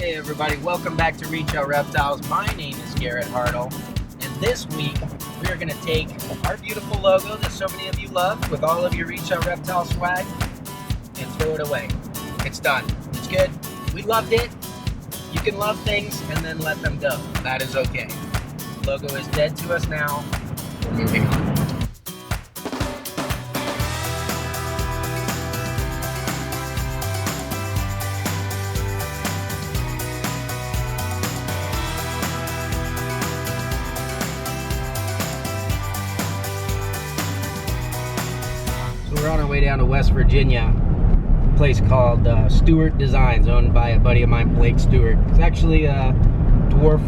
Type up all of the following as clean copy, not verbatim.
Hey everybody, welcome back to Reach Out Reptiles. My name is Garrett Hartle, and this week we are going to take our beautiful logo that so many of you love with all of your Reach Out Reptile swag and throw it away. It's done. It's good. We loved it. You can love things and then let them go. That is okay. The logo is dead to us now. We're moving on. We're on our way down to West Virginia, a place called Stewart Designs, owned by a buddy of mine, Blake Stewart. It's actually a dwarf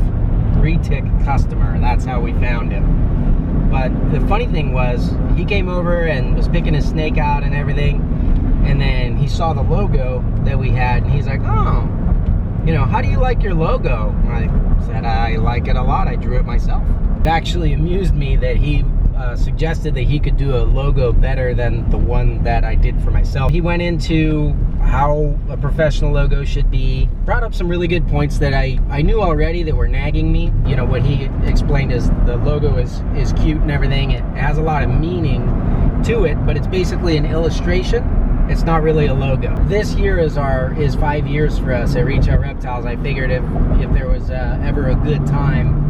retic customer. That's how we found him. But the funny thing was, he came over and was picking his snake out and everything, and then he saw the logo that we had, and he's like, oh, you know, how do you like your logo? And I said, I like it a lot. I drew it myself. It actually amused me that he suggested that he could do a logo better than the one that I did for myself. He went into how a professional logo should be, brought up some really good points that I knew already that were nagging me. You know, what he explained is the logo is cute and everything. It has a lot of meaning to it, but it's basically an illustration. It's not really a logo. This year is 5 years for us at Reach Out Reptiles. I figured if there was ever a good time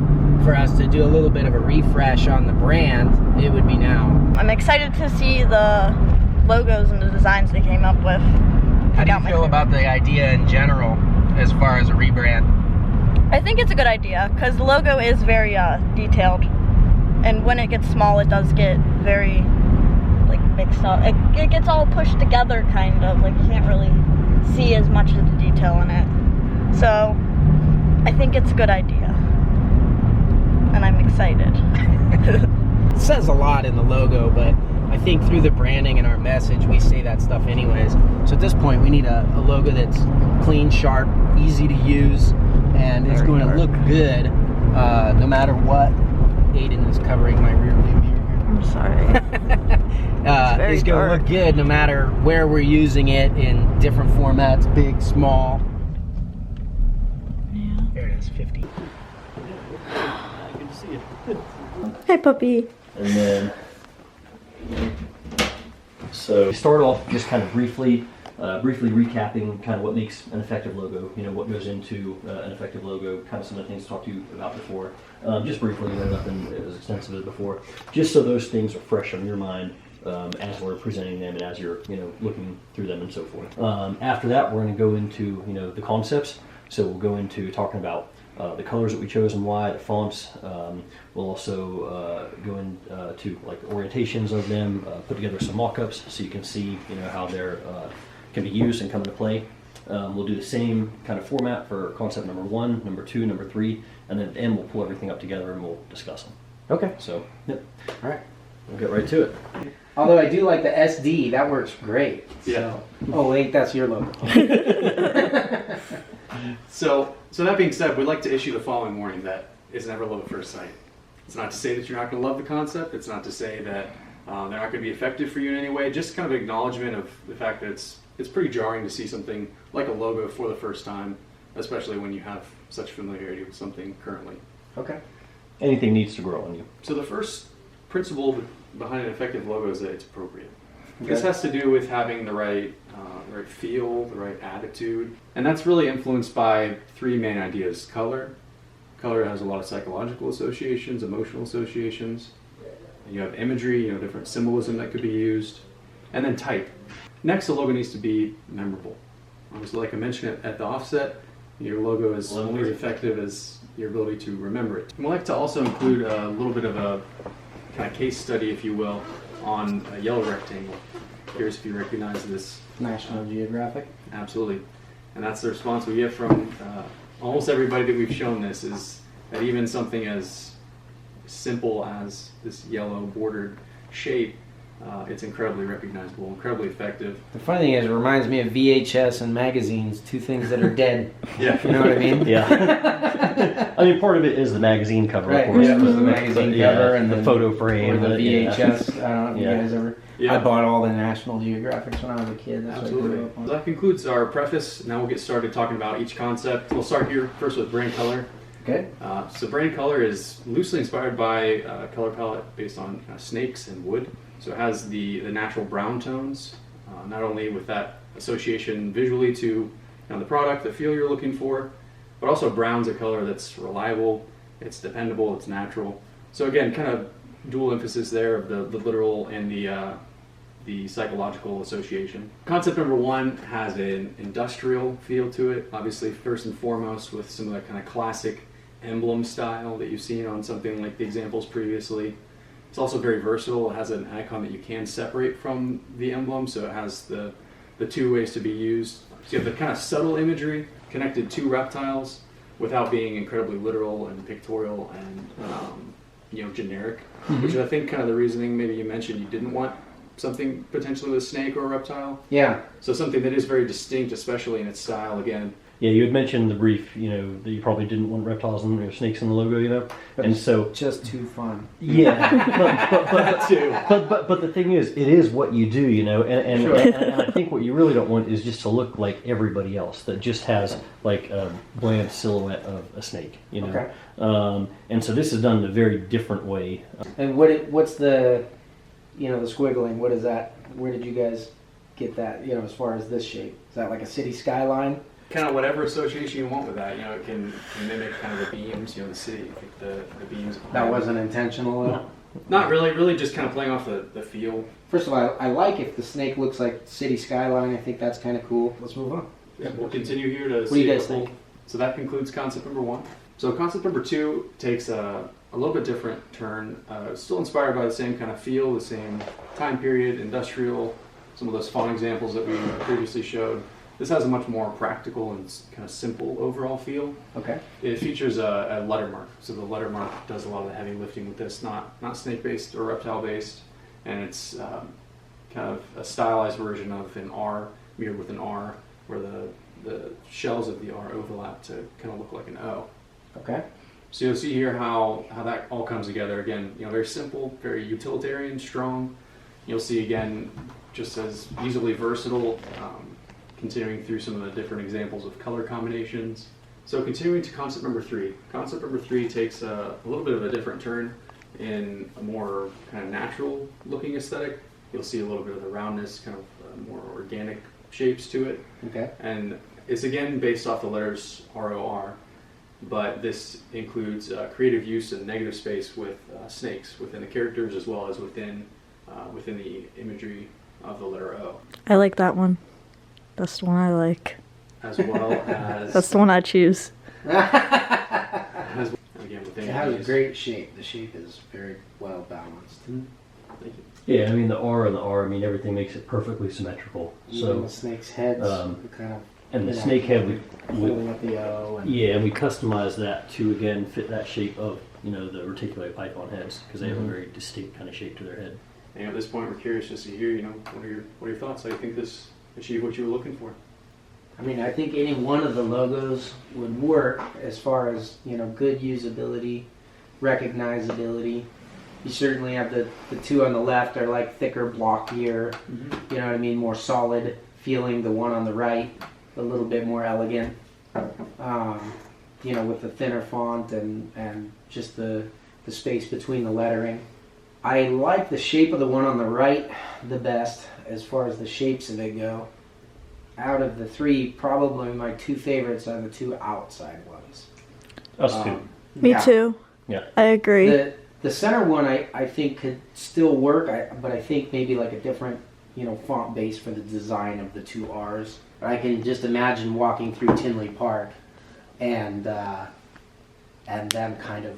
for us to do a little bit of a refresh on the brand, it would be now. I'm excited to see the logos and the designs they came up with. How do you feel about the idea in general as far as a rebrand? I think it's a good idea because the logo is very detailed, and when it gets small it does get very like mixed up. It gets all pushed together kind of, like you can't really see as much of the detail in it. So I think it's a good idea. And I'm excited. It says a lot in the logo, but I think through the branding and our message, we say that stuff anyways. So at this point, we need a logo that's clean, sharp, easy to use, and it's going to look good no matter what. Aiden is covering my rear view mirror. I'm sorry. It's going to look good no matter where we're using it in different formats, big, small. Yeah. There it is, 50. Hi, puppy. And then, so start off just kind of briefly recapping kind of what makes an effective logo, you know, what goes into an effective logo, kind of some of the things I talked to you about before. Just briefly, you know, nothing as extensive as before, just so those things are fresh on your mind as we're presenting them and as you're, you know, looking through them and so forth. After that, we're going to go into, you know, the concepts. So we'll go into talking about the colors that we chose and why, the fonts. We'll also go into like orientations of them, put together some mock-ups so you can see, you know, how they're can be used and come into play. We'll do the same kind of format for concept number 1, number 2, number 3, and then at the end we'll pull everything up together and we'll discuss them. Okay. So, yep. All right. We'll get right to it. Although I do like the SD, that works great. Yeah. So. Oh wait, that's your logo. So that being said, we'd like to issue the following warning that it's never love at first sight. It's not to say that you're not going to love the concept. It's not to say that they're not going to be effective for you in any way. Just kind of acknowledgement of the fact that it's pretty jarring to see something like a logo for the first time, especially when you have such familiarity with something currently. Okay. Anything needs to grow on you. So the first principle behind an effective logo is that it's appropriate. Okay. This has to do with having the right feel, the right attitude, and that's really influenced by 3 main ideas. Color. Color has a lot of psychological associations, emotional associations. You have imagery, you know, different symbolism that could be used, and then type. Next, the logo needs to be memorable. So like I mentioned at the offset, your logo is only as effective as your ability to remember it. And we'd like to also include a little bit of a kind of case study, if you will, on a yellow rectangle. Curious if you recognize this. National Geographic. Absolutely. And that's the response we get from almost everybody that we've shown this, is that even something as simple as this yellow bordered shape, it's incredibly recognizable, incredibly effective. The funny thing is, it reminds me of VHS and magazines, 2 things that are dead. Yeah. You know what I mean? Yeah. I mean, part of it is the magazine cover, Right, of course. yeah, it was the magazine cover and the photo frame. Or the VHS. Yeah. I don't know if you guys ever... I bought all the National Geographics when I was a kid. That's Absolutely. what I grew up on. So that concludes our preface. Now we'll get started talking about each concept. We'll start here first with brand color. Okay. So brand color is loosely inspired by a color palette based on snakes and wood. So it has the natural brown tones, not only with that association visually to the product, the feel you're looking for, but also brown's a color that's reliable, it's dependable, it's natural. So again, kind of dual emphasis there of the literal and the psychological association. Concept number 1 has an industrial feel to it, obviously first and foremost with some of that kind of classic emblem style that you've seen on something like the examples previously. It's also very versatile. It has an icon that you can separate from the emblem, so it has the 2 ways to be used. So you have the kind of subtle imagery connected to reptiles without being incredibly literal and pictorial and generic, which is I think kind of the reasoning. Maybe you mentioned you didn't want something potentially with a snake or a reptile. Yeah. So something that is very distinct, especially in its style. Again, Yeah, you had mentioned in the brief, that you probably didn't want reptiles or snakes in the logo, But and it's so just too fun. yeah, but the thing is, it is what you do, and Sure. and I think what you really don't want is just to look like everybody else that just has like a bland silhouette of a snake, Okay. And so this is done in a very different way. And what's the, the squiggling? What is that? Where did you guys get that? As far as this shape, is that like a city skyline? kind of whatever association you want with that. It can mimic kind of the beams, the city, like the beams. That wasn't intentional though? No. Not really. Really, just kind of playing off the feel. First of all, I like if the snake looks like city skyline. I think that's kind of cool. Let's move on. Yeah, we'll continue here to What do you see guys the whole- think? So that concludes concept number 1. So concept number 2 takes a little bit different turn. Still inspired by the same kind of feel, the same time period, industrial, some of those font examples that we previously showed. This has a much more practical and kind of simple overall feel. Okay. It features a letter mark. So the letter mark does a lot of the heavy lifting with this, not snake-based or reptile-based. And it's kind of a stylized version of an R, mirrored with an R, where the shells of the R overlap to kind of look like an O. Okay. So you'll see here how that all comes together. Again, very simple, very utilitarian, strong. You'll see again, just as easily versatile, continuing through some of the different examples of color combinations. So continuing to concept number 3. Concept number 3 takes a little bit of a different turn in a more kind of natural looking aesthetic. You'll see a little bit of the roundness, kind of more organic shapes to it. Okay. And it's again based off the letters ROR, but this includes creative use of negative space with snakes within the characters as well as within the imagery of the letter O. I like that one. That's the one I like. As well as That's the one I choose. as, again within It has a these. great shape. The shape is very well balanced. Thank you. Yeah, the R and the R, everything makes it perfectly symmetrical. Even the snake's heads, kind of. And the snake head, we filling up the O. And yeah, and we customized that to again fit that shape of the reticulated python heads because they have a very distinct kind of shape to their head. And at this point, we're curious just to hear, what are your thoughts? How do you think this achieved what you were looking for? I think any one of the logos would work as far as, good usability, recognizability. You certainly have the 2 on the left are like thicker, blockier, more solid feeling. The one on the right, a little bit more elegant, with the thinner font and just the space between the lettering. I like the shape of the one on the right the best as far as the shapes of it go. Out of the 3, probably my 2 favorites are the 2 outside ones. Us too. Me too. Yeah. I agree. The center one I think could still work, but I think maybe like a different font base for the design of the 2 R's. I can just imagine walking through Tinley Park and them kind of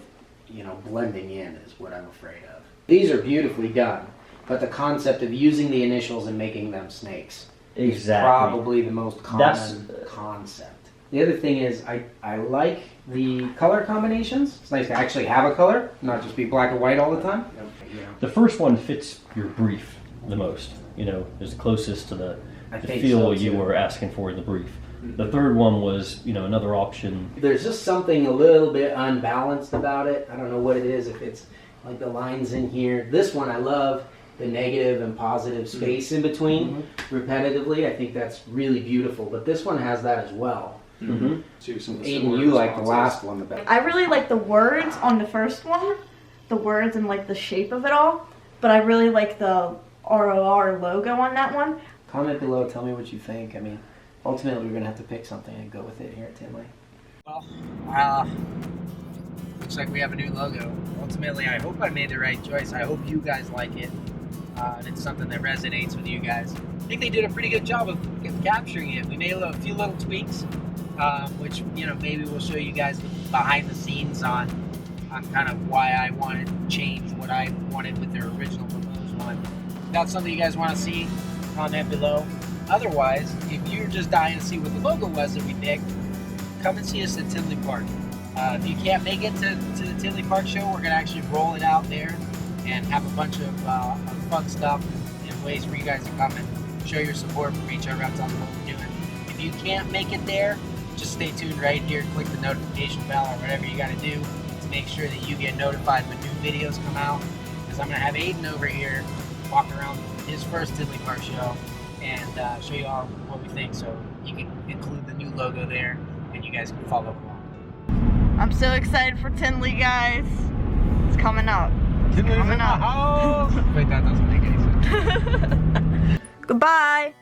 blending in is what I'm afraid of. These are beautifully done, but the concept of using the initials and making them snakes is probably the most common concept. The other thing is I like the color combinations. It's nice to actually have a color, not just be black and white all the time. The first one fits your brief the most, is closest to the feel you were asking for in the brief. The third one was, another option. There's just something a little bit unbalanced about it. I don't know what it is, if it's like the lines in here. This one I love. the negative and positive space in between repetitively. I think that's really beautiful. But this one has that as well. To some of the Aiden, similar you like the responses. last one the best. I really like the words on the first one, the words and like the shape of it all. But I really like the ROR logo on that one. Comment below, tell me what you think. I mean, ultimately we're gonna have to pick something and go with it here at Tinley. Well, looks like we have a new logo. Ultimately, I hope I made the right choice. I hope you guys like it. And it's something that resonates with you guys. I think they did a pretty good job of capturing it. We made a few little tweaks, which, you know, maybe we'll show you guys the behind the scenes on kind of why I wanted to change what I wanted with their original proposed one. If that's something you guys want to see, comment below. Otherwise, if you're just dying to see what the logo was that we picked, come and see us at Tinley Park. If you can't make it to the Tinley Park show, we're going to actually roll it out there and have a bunch of fun stuff and ways for you guys to come and show your support for Reach Out Reptiles and what we're doing. If you can't make it there, just stay tuned right here, click the notification bell or whatever you got to do to make sure that you get notified when new videos come out. Because I'm going to have Aiden over here walk around his first Tinley Park show and show you all what we think, so you can include the new logo there and you guys can follow along. I'm so excited for Tinley, guys. It's coming up. Tinley's in the house! Wait, that doesn't make any sense. Goodbye.